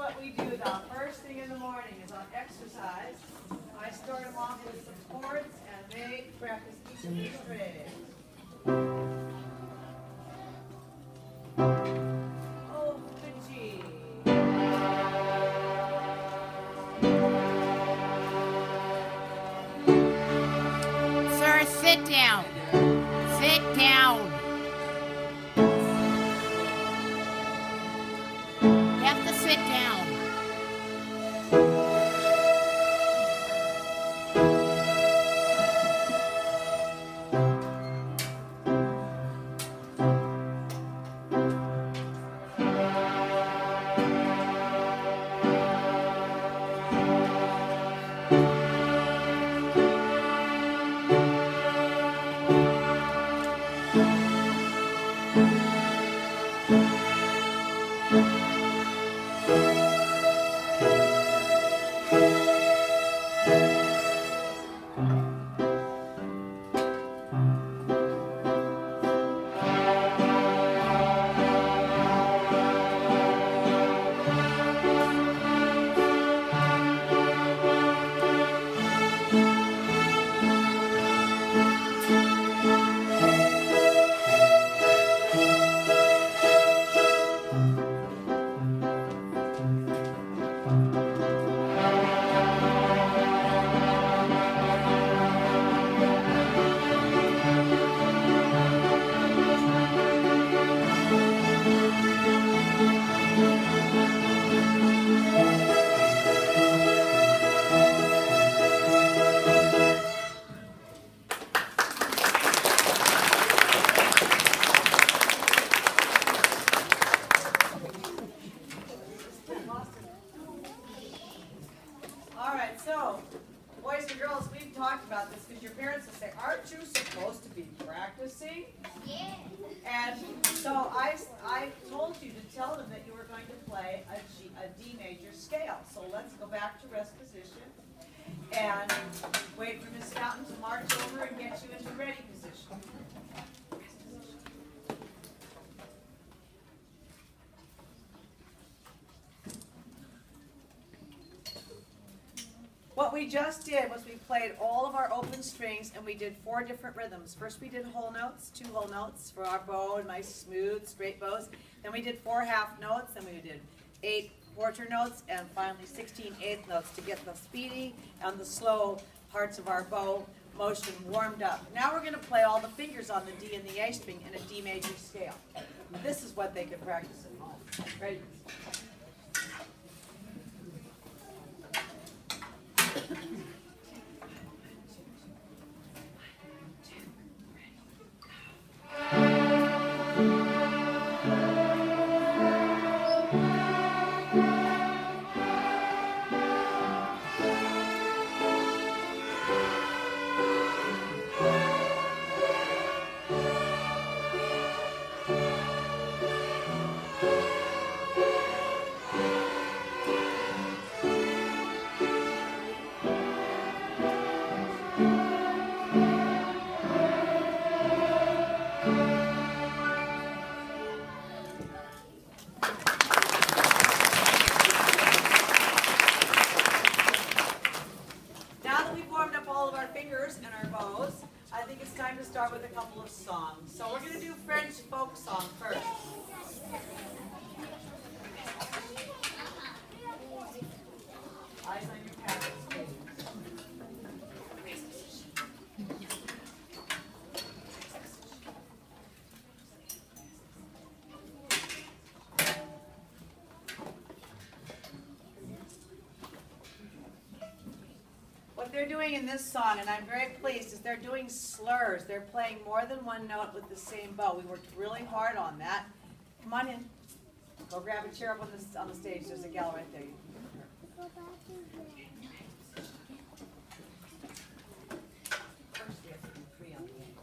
what we do the first thing in the morning is on exercise. I start them off with some chords and they practice each of these strings. Oh, good G. Sir, sit down. Sit down. You have to sit down. What we just did was we played all of our open strings and we did 4 different rhythms. First we did whole notes, 2 whole notes for our bow, nice smooth straight bows. Then we did 4 half notes, then we did 8 quarter notes, and finally 16 eighth notes to get the speedy and the slow parts of our bow motion warmed up. Now we're going to play all the fingers on the D and the A string in a D major scale. This is what they can practice at home. Ready? What they're doing in this song, and I'm very pleased, is they're doing slurs. They're playing more than one note with the same bow. We worked really hard on that. Come on in. Go grab a chair up on the stage. There's a gal right there. First, we have to do 3 on the end.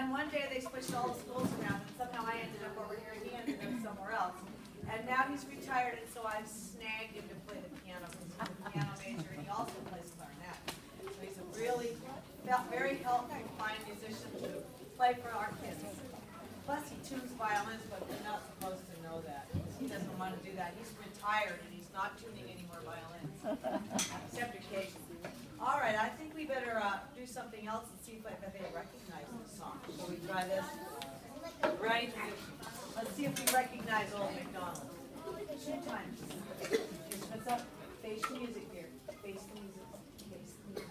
then one day they switched all the schools around, and somehow I ended up over here, and he ended up somewhere else. And now he's retired, and so I've snagged him to play the piano, because he's a piano major, and he also plays clarinet. So he's a really, very helpful, fine musician to play for our kids. Plus, he tunes violins, but we're not supposed to know that. He doesn't want to do that. He's retired, and he's not tuning any more violins, except occasionally. All right, I think we better do something else and see if they recognize this song. Shall we try this? Ready? Let's see if we recognize Old MacDonald. Shoot time. What's up? Face the music here. Face the music. Face the music.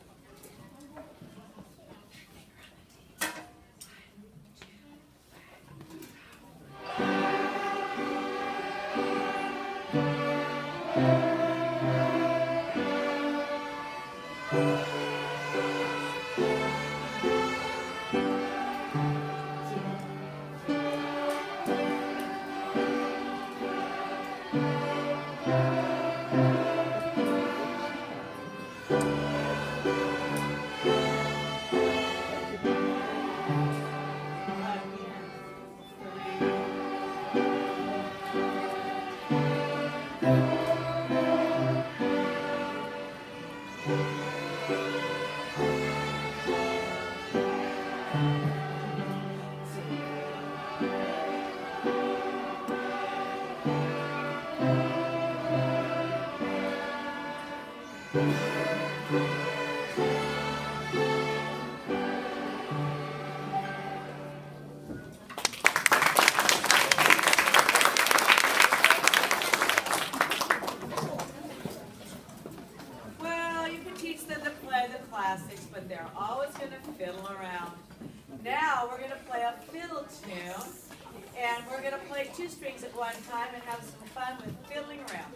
But they're always going to fiddle around. Now we're going to play a fiddle tune, and we're going to play 2 strings at one time and have some fun with fiddling around.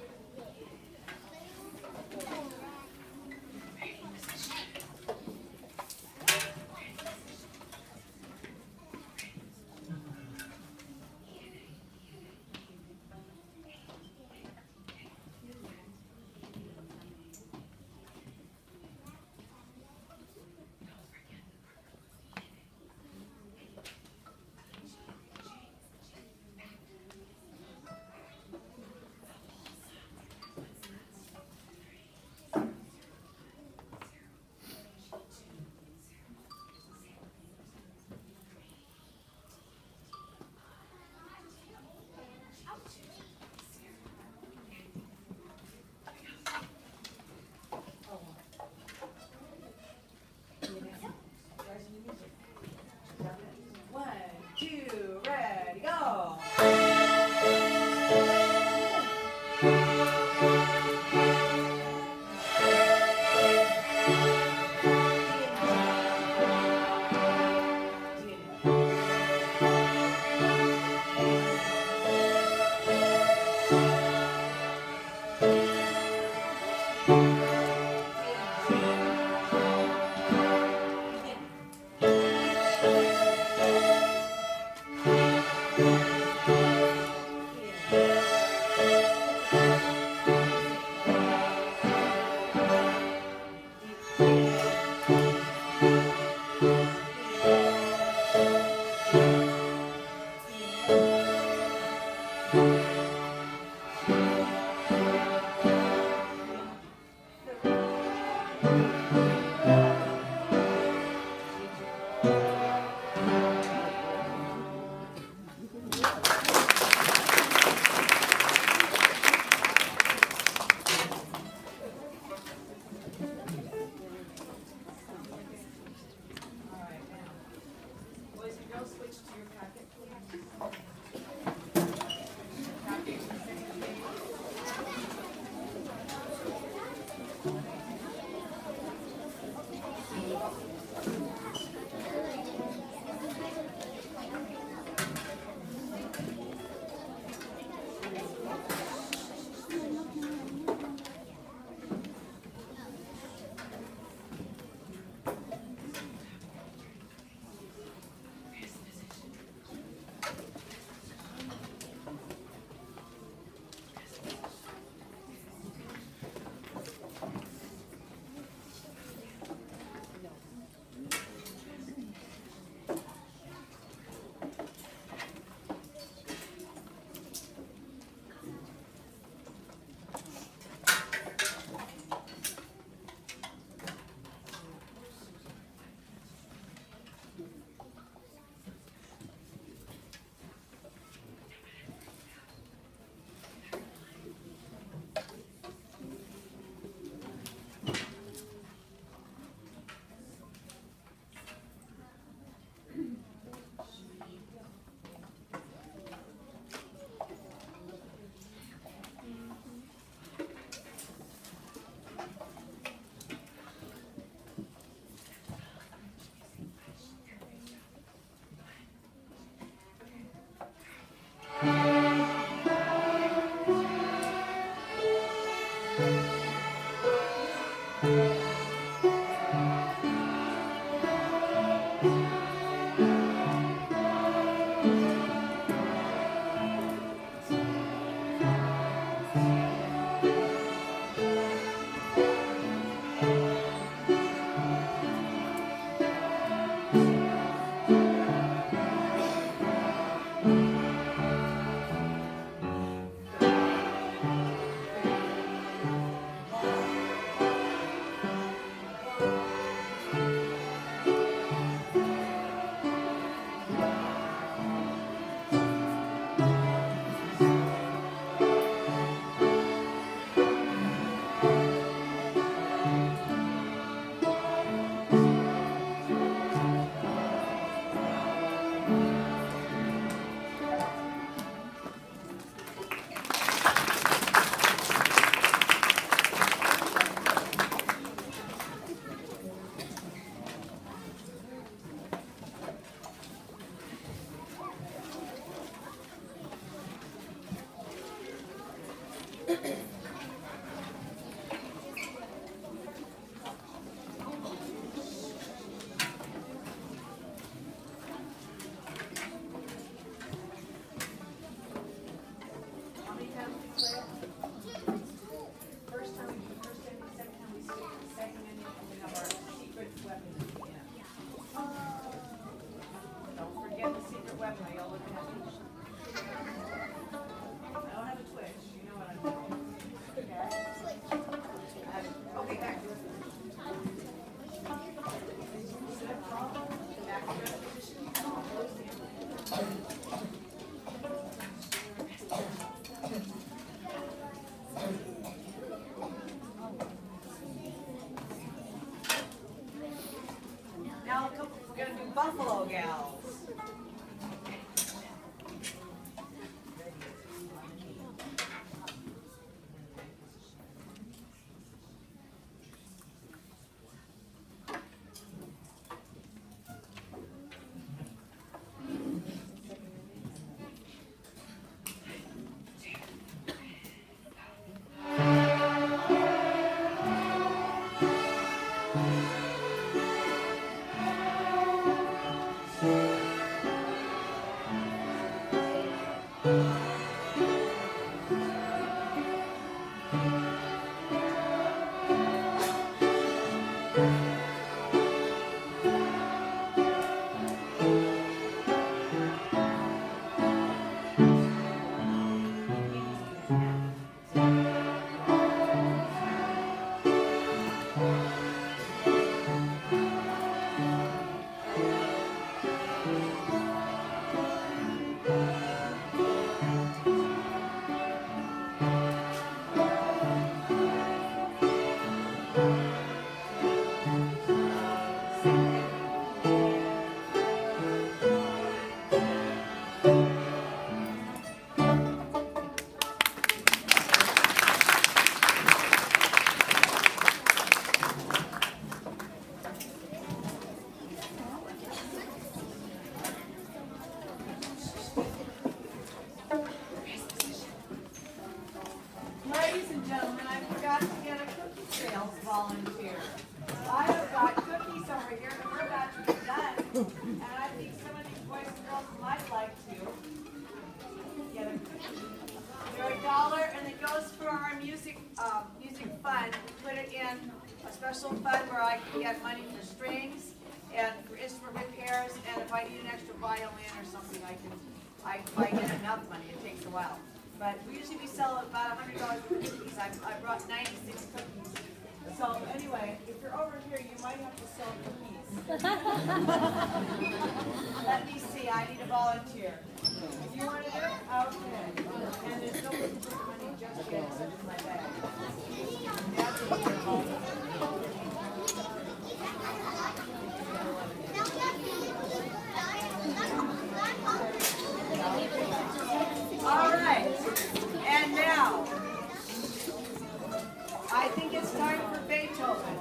We're gonna do Buffalo Gals. Ladies and gentlemen, I forgot to get a cookie sales volunteer. I have got cookies over here that we're about to be done, and I think some of these boys and girls might like to get a cookie. They're $1, and it goes for our music fund. We put it in a special fund where I can get money for strings and for instrument repairs, and if I need an extra violin or something, if I get enough money. It takes a while. But usually we sell about $100 worth of cookies. I brought 96 cookies. So anyway, if you're over here, you might have to sell cookies. Let me see. I need a volunteer. You want to do it? Okay. And there's no way to put money just yet, except in my bag. That's a volunteer. All right, and now, I think it's time for Beethoven.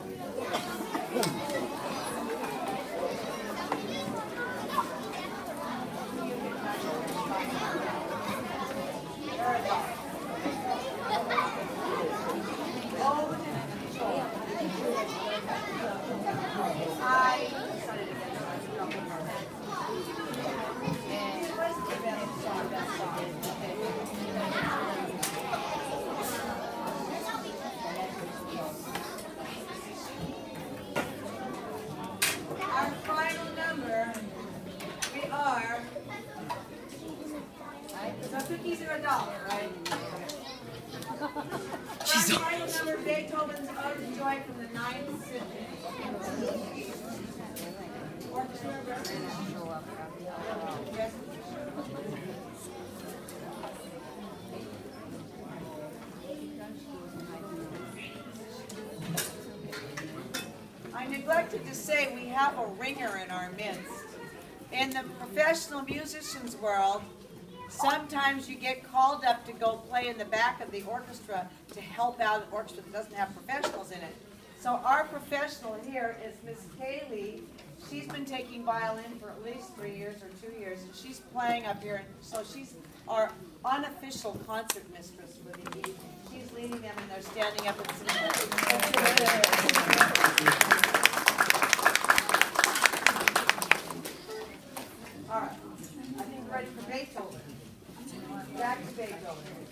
I neglected to say we have a ringer in our midst. In the professional musicians world, sometimes you get called up to go play in the back of the orchestra to help out an orchestra that doesn't have professionals in it. So our professional here is Miss Kaylee. She's been taking violin for at least 3 years or 2 years, and she's playing up here. And so she's our unofficial concert mistress for the evening. She's leading them, and they're standing up and singing. All right, I think we're ready for Beethoven. Back to Beethoven.